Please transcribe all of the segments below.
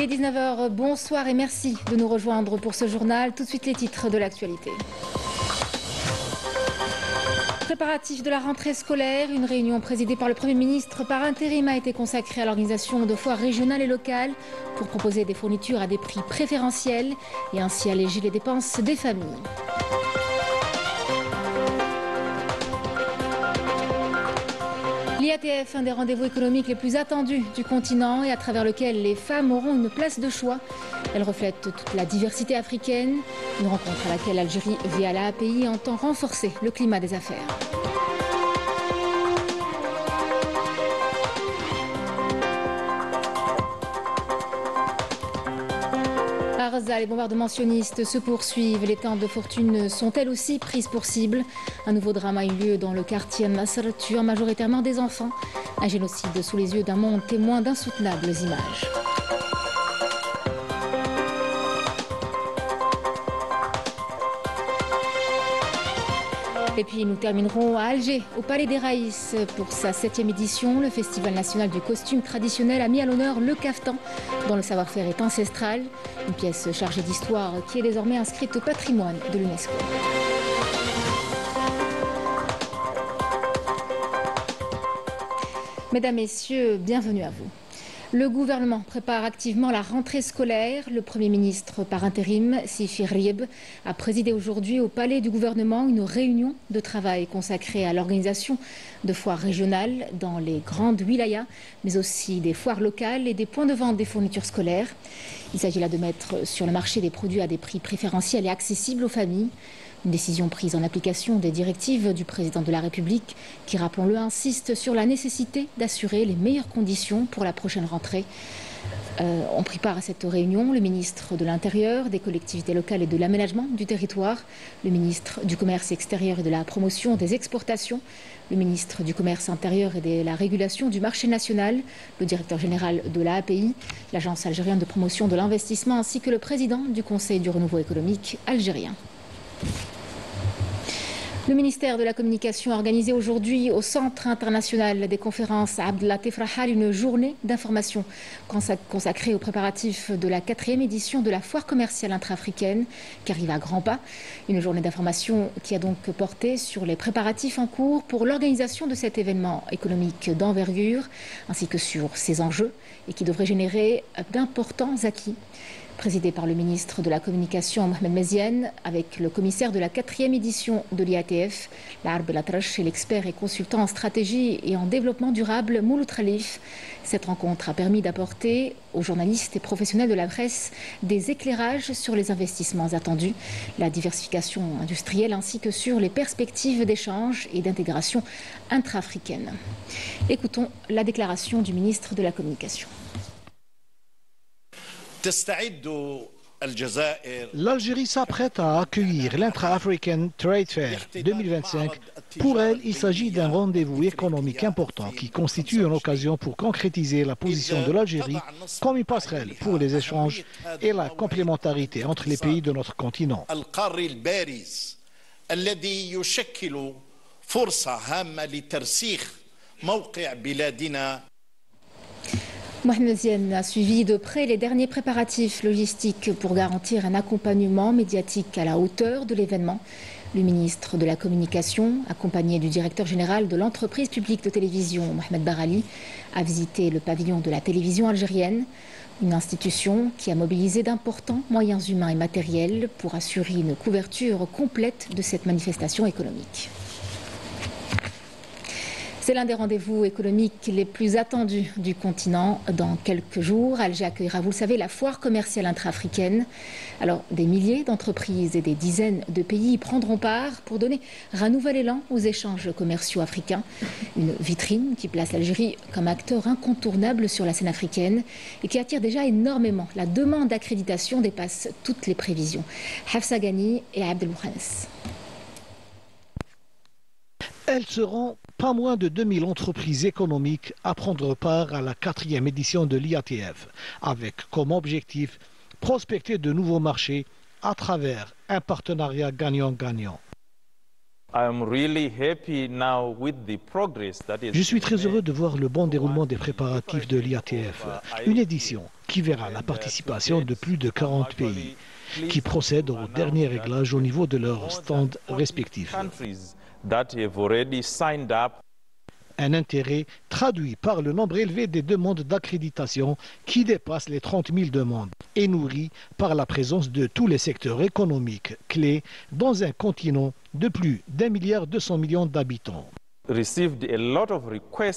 est 19 h, bonsoir et merci de nous rejoindre pour ce journal. Tout de suite les titres de l'actualité. Préparatifs de la rentrée scolaire, une réunion présidée par le Premier ministre par intérim a été consacrée à l'organisation de foires régionales et locales pour proposer des fournitures à des prix préférentiels et ainsi alléger les dépenses des familles. L'IATF, un des rendez-vous économiques les plus attendus du continent et à travers lequel les femmes auront une place de choix. Elle reflète toute la diversité africaine, une rencontre à laquelle l'Algérie, via l'API, entend renforcer le climat des affaires. À Gaza, les bombardements sionistes se poursuivent. Les tentes de fortune sont elles aussi prises pour cible. Un nouveau drame a eu lieu dans le quartier Nasr, tuant majoritairement des enfants. Un génocide sous les yeux d'un monde témoin d'insoutenables images. Et puis nous terminerons à Alger, au Palais des Raïs, pour sa 7e édition. Le Festival national du costume traditionnel a mis à l'honneur le kaftan, dont le savoir-faire est ancestral. Une pièce chargée d'histoire qui est désormais inscrite au patrimoine de l'UNESCO. Mesdames, Messieurs, bienvenue à vous. Le gouvernement prépare activement la rentrée scolaire. Le Premier ministre par intérim, Sifi Rieb, a présidé aujourd'hui au Palais du gouvernement une réunion de travail consacrée à l'organisation de foires régionales dans les grandes wilayas, mais aussi des foires locales et des points de vente des fournitures scolaires. Il s'agit là de mettre sur le marché des produits à des prix préférentiels et accessibles aux familles. Une décision prise en application des directives du président de la République qui, rappelons-le, insiste sur la nécessité d'assurer les meilleures conditions pour la prochaine rentrée. On prit part à cette réunion le ministre de l'Intérieur, des collectivités locales et de l'aménagement du territoire, le ministre du Commerce extérieur et de la promotion des exportations, le ministre du Commerce intérieur et de la régulation du marché national, le directeur général de l'API, l'Agence algérienne de promotion de l'investissement ainsi que le président du Conseil du renouveau économique algérien. Le ministère de la Communication a organisé aujourd'hui au Centre international des conférences Abd Latif Rahal une journée d'information consacrée aux préparatifs de la 4e édition de la foire commerciale intra-africaine qui arrive à grands pas. Une journée d'information qui a donc porté sur les préparatifs en cours pour l'organisation de cet événement économique d'envergure ainsi que sur ses enjeux et qui devrait générer d'importants acquis. Présidé par le ministre de la Communication Mohamed Meziane, avec le commissaire de la 4e édition de l'IATF, l'Arb Latrache et l'expert et consultant en stratégie et en développement durable Mouloud Khalif. Cette rencontre a permis d'apporter aux journalistes et professionnels de la presse des éclairages sur les investissements attendus, la diversification industrielle ainsi que sur les perspectives d'échange et d'intégration intra-africaine. Écoutons la déclaration du ministre de la Communication. L'Algérie s'apprête à accueillir l'Intra-African Trade Fair 2025. Pour elle, il s'agit d'un rendez-vous économique important qui constitue une occasion pour concrétiser la position de l'Algérie comme une passerelle pour les échanges et la complémentarité entre les pays de notre continent. Mohamed Meziane a suivi de près les derniers préparatifs logistiques pour garantir un accompagnement médiatique à la hauteur de l'événement. Le ministre de la Communication, accompagné du directeur général de l'entreprise publique de télévision, Mohamed Barali, a visité le pavillon de la télévision algérienne, une institution qui a mobilisé d'importants moyens humains et matériels pour assurer une couverture complète de cette manifestation économique. C'est l'un des rendez-vous économiques les plus attendus du continent. Dans quelques jours, Alger accueillera, vous le savez, la foire commerciale intra-africaine. Alors, des milliers d'entreprises et des dizaines de pays y prendront part pour donner un nouvel élan aux échanges commerciaux africains. Une vitrine qui place l'Algérie comme acteur incontournable sur la scène africaine et qui attire déjà énormément. La demande d'accréditation dépasse toutes les prévisions. Hafsa Ghani et Abdel Mouhannes. Elles seront pas moins de 2000 entreprises économiques à prendre part à la 4e édition de l'IATF, avec comme objectif prospecter de nouveaux marchés à travers un partenariat gagnant-gagnant. Je suis très heureux de voir le bon déroulement des préparatifs de l'IATF, une édition qui verra la participation de plus de 40 pays, qui procèdent au dernier réglage au niveau de leurs stands respectifs. Un intérêt traduit par le nombre élevé des demandes d'accréditation qui dépassent les 30 000 demandes et nourri par la présence de tous les secteurs économiques clés dans un continent de plus d'1,2 milliard d'habitants.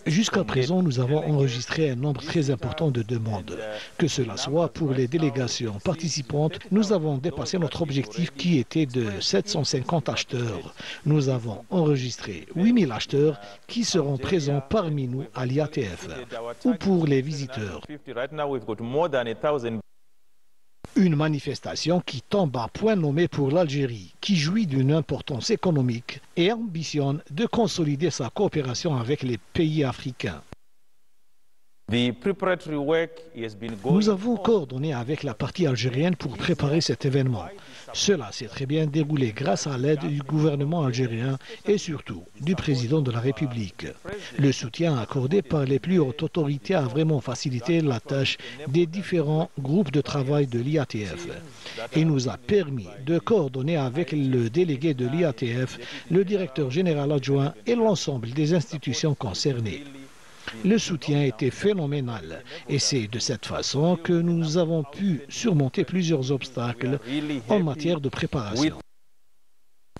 Jusqu'à présent, nous avons enregistré un nombre très important de demandes. Que cela soit pour les délégations participantes, nous avons dépassé notre objectif qui était de 750 acheteurs. Nous avons enregistré 8000 acheteurs qui seront présents parmi nous à l'IATF ou pour les visiteurs. Une manifestation qui tombe à point nommé pour l'Algérie, qui jouit d'une importance économique et ambitionne de consolider sa coopération avec les pays africains. Nous avons coordonné avec la partie algérienne pour préparer cet événement. Cela s'est très bien déroulé grâce à l'aide du gouvernement algérien et surtout du président de la République. Le soutien accordé par les plus hautes autorités a vraiment facilité la tâche des différents groupes de travail de l'IATF et nous a permis de coordonner avec le délégué de l'IATF, le directeur général adjoint et l'ensemble des institutions concernées. Le soutien était phénoménal et c'est de cette façon que nous avons pu surmonter plusieurs obstacles en matière de préparation.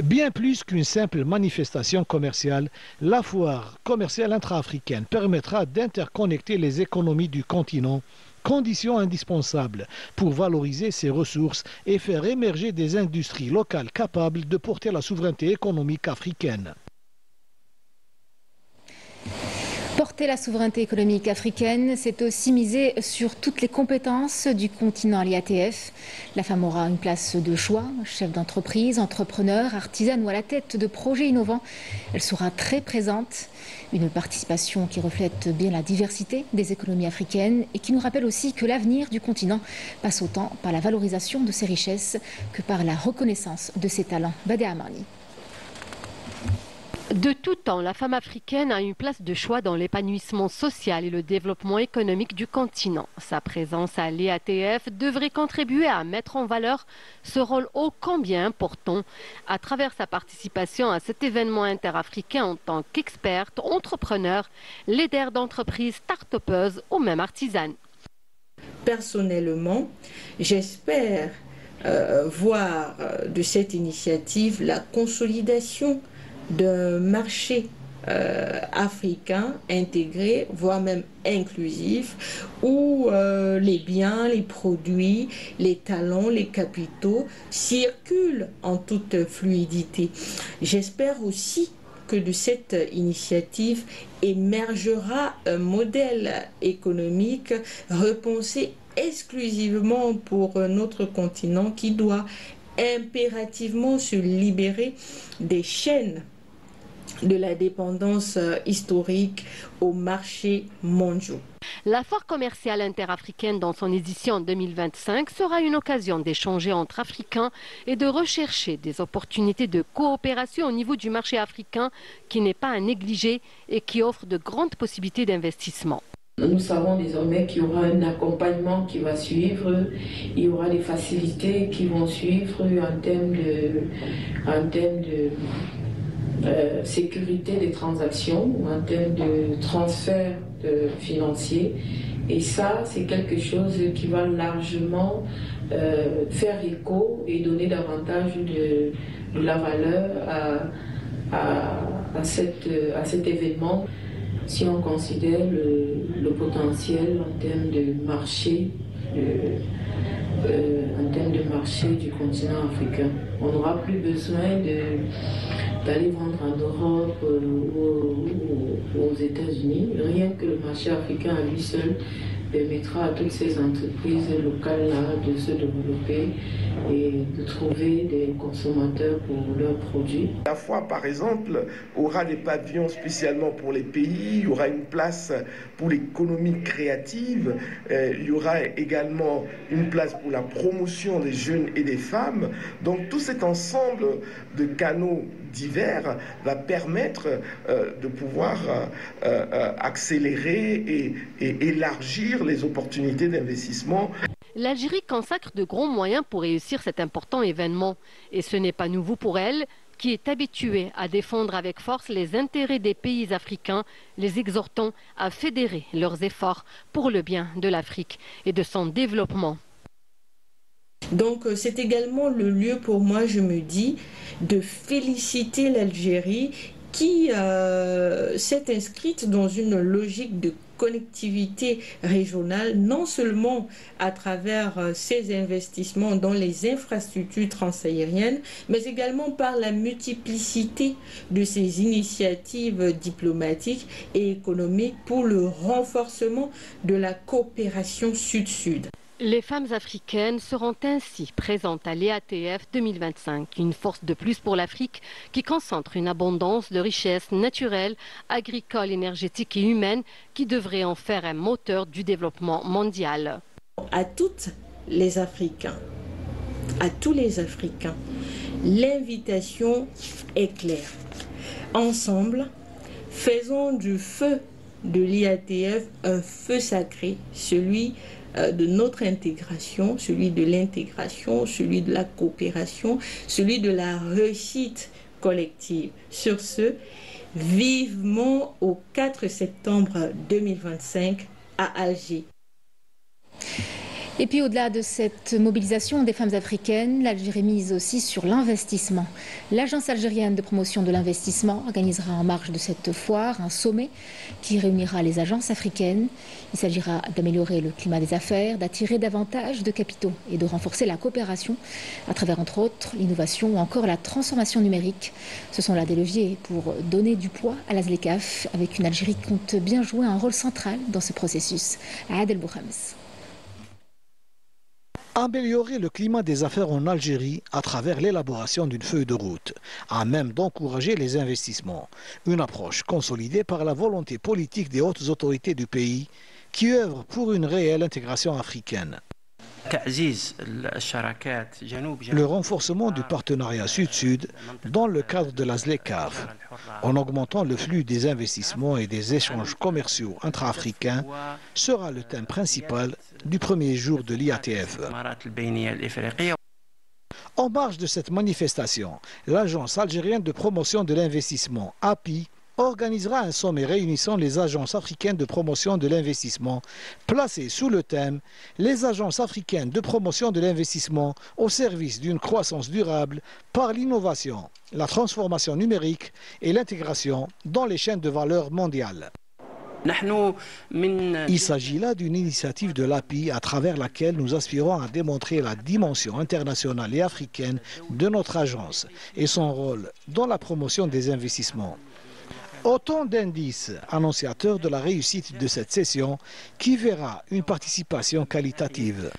Bien plus qu'une simple manifestation commerciale, la foire commerciale intra-africaine permettra d'interconnecter les économies du continent, condition indispensable pour valoriser ses ressources et faire émerger des industries locales capables de porter la souveraineté économique africaine. Porter la souveraineté économique africaine, c'est aussi miser sur toutes les compétences du continent à l'IATF. La femme aura une place de choix, chef d'entreprise, entrepreneur, artisane ou à la tête de projets innovants. Elle sera très présente. Une participation qui reflète bien la diversité des économies africaines et qui nous rappelle aussi que l'avenir du continent passe autant par la valorisation de ses richesses que par la reconnaissance de ses talents. Badé Amani. De tout temps, la femme africaine a une place de choix dans l'épanouissement social et le développement économique du continent. Sa présence à l'IATF devrait contribuer à mettre en valeur ce rôle ô combien important à travers sa participation à cet événement interafricain en tant qu'experte, entrepreneur, leader d'entreprises, start-upeuses ou même artisane. Personnellement, j'espère voir de cette initiative la consolidation d'un marché africain intégré, voire même inclusif, où les biens, les produits, les talents, les capitaux circulent en toute fluidité. J'espère aussi que de cette initiative émergera un modèle économique repensé exclusivement pour notre continent qui doit impérativement se libérer des chaînes de la dépendance historique aux marchés mondiaux. La foire commerciale interafricaine dans son édition 2025 sera une occasion d'échanger entre Africains et de rechercher des opportunités de coopération au niveau du marché africain qui n'est pas à négliger et qui offre de grandes possibilités d'investissement. Nous savons désormais qu'il y aura un accompagnement qui va suivre, il y aura des facilités qui vont suivre en termes de sécurité des transactions, en termes de transfert financier. Et ça, c'est quelque chose qui va largement faire écho et donner davantage de la valeur à cet événement. Si on considère le potentiel en termes de marché, du continent africain, on n'aura plus besoin d'aller vendre en Europe ou aux États-Unis. Rien que le marché africain à lui seul permettra à toutes ces entreprises locales-là de se développer et de trouver des consommateurs pour leurs produits. La fois, par exemple, aura des pavillons spécialement pour les pays, il y aura une place pour l'économie créative, il y aura également une place pour la promotion des jeunes et des femmes. Donc tout cet ensemble de canaux divers va permettre de pouvoir accélérer et élargir les opportunités d'investissement. L'Algérie consacre de gros moyens pour réussir cet important événement. Et ce n'est pas nouveau pour elle, qui est habituée à défendre avec force les intérêts des pays africains, les exhortant à fédérer leurs efforts pour le bien de l'Afrique et de son développement. Donc c'est également le lieu pour moi, je me dis, de féliciter l'Algérie qui s'est inscrite dans une logique de connectivité régionale, non seulement à travers ses investissements dans les infrastructures transaériennes, mais également par la multiplicité de ses initiatives diplomatiques et économiques pour le renforcement de la coopération sud-sud. Les femmes africaines seront ainsi présentes à l'EATF 2025, une force de plus pour l'Afrique qui concentre une abondance de richesses naturelles, agricoles, énergétiques et humaines qui devrait en faire un moteur du développement mondial. À toutes les Africains, à tous les Africains, l'invitation est claire. Ensemble, faisons du feu de l'IATF un feu sacré, celui de notre intégration, celui de l'intégration, celui de la coopération, celui de la réussite collective. Sur ce, vivement au 4 septembre 2025 à Alger. Et puis au-delà de cette mobilisation des femmes africaines, l'Algérie mise aussi sur l'investissement. L'Agence algérienne de promotion de l'investissement organisera en marge de cette foire un sommet qui réunira les agences africaines. Il s'agira d'améliorer le climat des affaires, d'attirer davantage de capitaux et de renforcer la coopération à travers entre autres l'innovation ou encore la transformation numérique. Ce sont là des leviers pour donner du poids à la ZLECAf avec une Algérie qui compte bien jouer un rôle central dans ce processus. Adel Bouhams. Améliorer le climat des affaires en Algérie à travers l'élaboration d'une feuille de route, à même d'encourager les investissements. Une approche consolidée par la volonté politique des hautes autorités du pays qui œuvrent pour une réelle intégration africaine. Le renforcement du partenariat Sud-Sud dans le cadre de la ZLECAf, en augmentant le flux des investissements et des échanges commerciaux intra-africains, sera le thème principal du premier jour de l'IATF. En marge de cette manifestation, l'Agence algérienne de promotion de l'investissement, API, organisera un sommet réunissant les agences africaines de promotion de l'investissement, placé sous le thème « Les agences africaines de promotion de l'investissement au service d'une croissance durable par l'innovation, la transformation numérique et l'intégration dans les chaînes de valeur mondiales ». Il s'agit là d'une initiative de l'API à travers laquelle nous aspirons à démontrer la dimension internationale et africaine de notre agence et son rôle dans la promotion des investissements. Autant d'indices annonciateurs de la réussite de cette session qui verra une participation qualitative.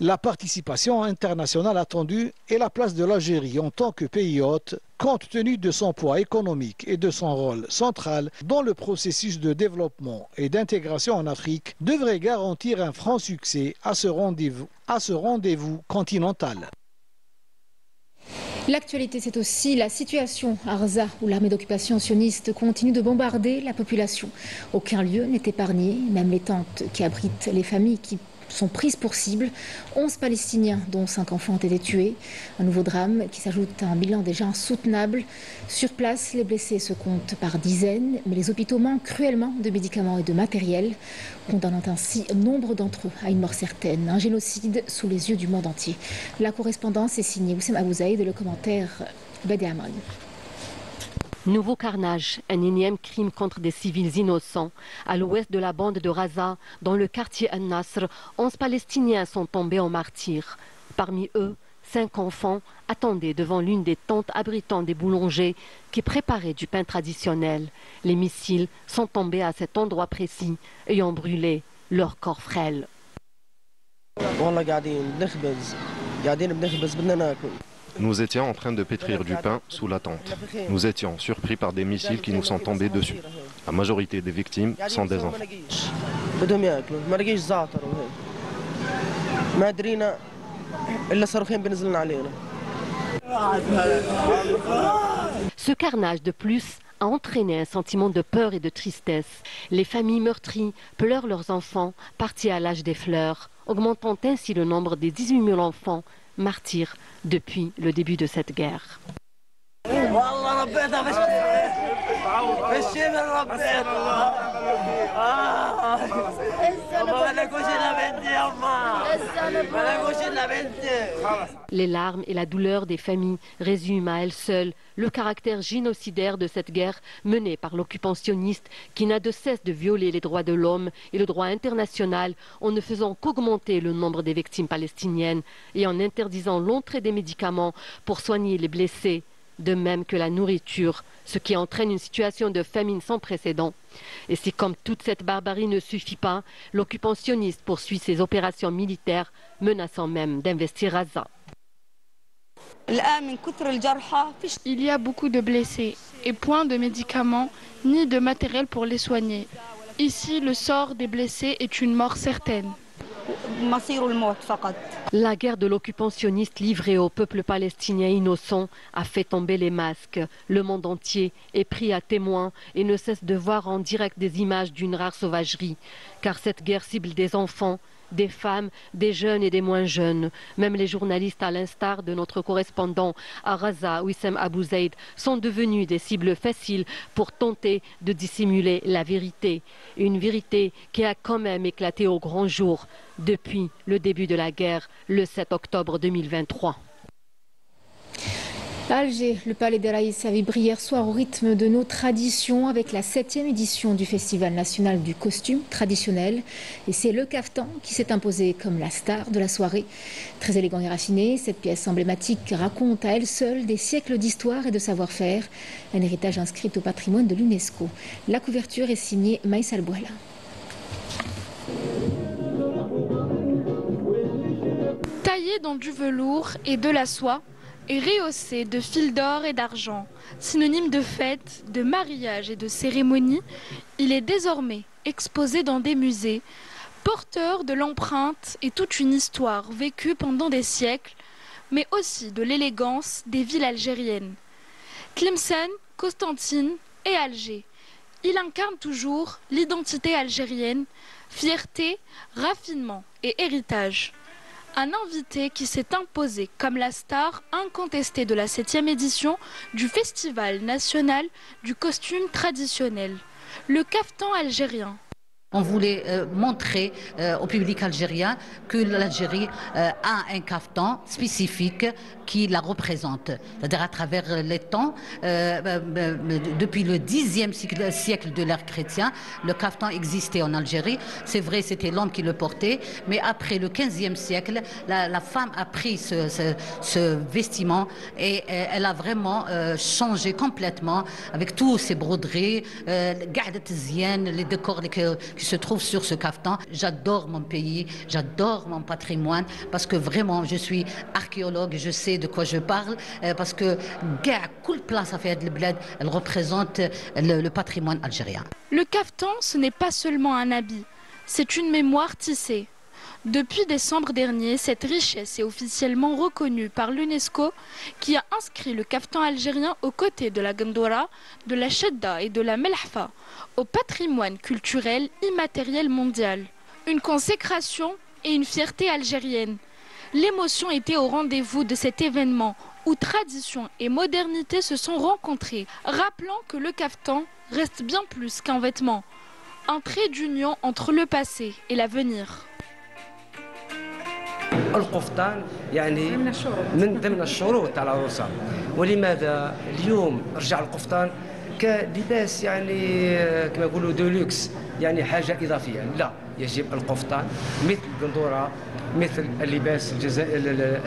La participation internationale attendue et la place de l'Algérie en tant que pays hôte, compte tenu de son poids économique et de son rôle central dans le processus de développement et d'intégration en Afrique, devrait garantir un franc succès à ce rendez-vous continental. L'actualité, c'est aussi la situation à Arza, où l'armée d'occupation sioniste continue de bombarder la population. Aucun lieu n'est épargné, même les tentes qui abritent les familles qui sont prises pour cible. 11 Palestiniens, dont 5 enfants, ont été tués. Un nouveau drame qui s'ajoute à un bilan déjà insoutenable. Sur place, les blessés se comptent par dizaines, mais les hôpitaux manquent cruellement de médicaments et de matériel, condamnant ainsi nombre d'entre eux à une mort certaine. Un génocide sous les yeux du monde entier. La correspondance est signée Oussem Abouzaïd et le commentaire Badi Amran. Nouveau carnage, un énième crime contre des civils innocents. À l'ouest de la bande de Raza, dans le quartier An-Nasr, 11 Palestiniens sont tombés en martyrs. Parmi eux, 5 enfants attendaient devant l'une des tentes abritant des boulangers qui préparaient du pain traditionnel. Les missiles sont tombés à cet endroit précis, ayant brûlé leur corps frêle. Nous étions en train de pétrir du pain sous la tente. Nous étions surpris par des missiles qui nous sont tombés dessus. La majorité des victimes sont des enfants. Ce carnage de plus a entraîné un sentiment de peur et de tristesse. Les familles meurtries pleurent leurs enfants partis à l'âge des fleurs, augmentant ainsi le nombre des 18 000 enfants martyrs depuis le début de cette guerre. Les larmes et la douleur des familles résument à elles seules le caractère génocidaire de cette guerre menée par l'occupationniste qui n'a de cesse de violer les droits de l'homme et le droit international en ne faisant qu'augmenter le nombre des victimes palestiniennes et en interdisant l'entrée des médicaments pour soigner les blessés, de même que la nourriture, ce qui entraîne une situation de famine sans précédent. Et si comme toute cette barbarie ne suffit pas, l'occupationniste poursuit ses opérations militaires, menaçant même d'investir Gaza. Il y a beaucoup de blessés et point de médicaments ni de matériel pour les soigner. Ici, le sort des blessés est une mort certaine. La guerre de l'occupationniste livrée au peuple palestinien innocent a fait tomber les masques. Le monde entier est pris à témoin et ne cesse de voir en direct des images d'une rare sauvagerie. Car cette guerre cible des enfants, des femmes, des jeunes et des moins jeunes. Même les journalistes, à l'instar de notre correspondant à Gaza, Wissem Abou Zaid, sont devenus des cibles faciles pour tenter de dissimuler la vérité. Une vérité qui a quand même éclaté au grand jour depuis le début de la guerre, le 7 octobre 2023. À Alger, le Palais des Raïs a vibré hier soir au rythme de nos traditions avec la 7e édition du Festival national du costume traditionnel. Et c'est le caftan qui s'est imposé comme la star de la soirée. Très élégant et raffiné, cette pièce emblématique raconte à elle seule des siècles d'histoire et de savoir-faire. Un héritage inscrit au patrimoine de l'UNESCO. La couverture est signée Maïs Al-Bouala. Taillé dans du velours et de la soie, et rehaussé de fils d'or et d'argent, synonyme de fête, de mariage et de cérémonie, il est désormais exposé dans des musées, porteur de l'empreinte et toute une histoire vécue pendant des siècles, mais aussi de l'élégance des villes algériennes. Tlemcen, Constantine et Alger. Il incarne toujours l'identité algérienne, fierté, raffinement et héritage. Un invité qui s'est imposé comme la star incontestée de la 7e édition du Festival national du costume traditionnel, le caftan algérien. On voulait montrer au public algérien que l'Algérie a un caftan spécifique qui la représente. C'est-à-dire à travers les temps, depuis le 10e siècle de l'ère chrétienne, le caftan existait en Algérie. C'est vrai, c'était l'homme qui le portait, mais après le 15e siècle, la femme a pris ce vestiment et elle a vraiment changé complètement avec tous ces broderies, les décors qui se trouvent sur ce caftan. J'adore mon pays, j'adore mon patrimoine parce que vraiment je suis archéologue, je sais de quoi je parle parce que toute place à faire de l'bled, elle représente le patrimoine algérien. Le caftan, ce n'est pas seulement un habit, c'est une mémoire tissée. Depuis décembre dernier, cette richesse est officiellement reconnue par l'UNESCO qui a inscrit le caftan algérien aux côtés de la gandoura, de la chedda et de la melhfa au patrimoine culturel immatériel mondial. Une consécration et une fierté algérienne. L'émotion était au rendez-vous de cet événement où tradition et modernité se sont rencontrées, rappelant que le caftan reste bien plus qu'un vêtement, un trait d'union entre le passé et l'avenir. القفطان يعني من ضمن الشروط تاع العروسه ولماذا اليوم رجع القفطان كلباس يعني كما نقولوا دولوكس يعني حاجه اضافيه لا يجب القفطان مثل القندورة مثل اللباس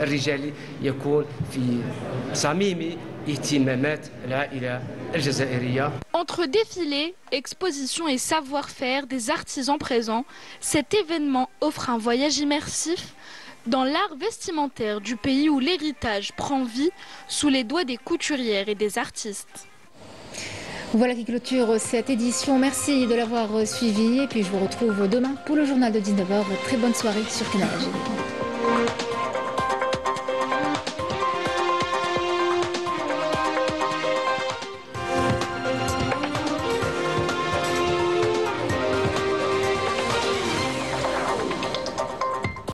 الرجالي يكون في صميم اهتمامات العائلة الجزائرية. Entre défilés, expositions et savoir-faire des artisans présents, cet événement offre un voyage immersif dans l'art vestimentaire du pays où l'héritage prend vie sous les doigts des couturières et des artistes. Voilà qui clôture cette édition. Merci de l'avoir suivi et puis je vous retrouve demain pour le journal de 19h. Très bonne soirée sur Canal J.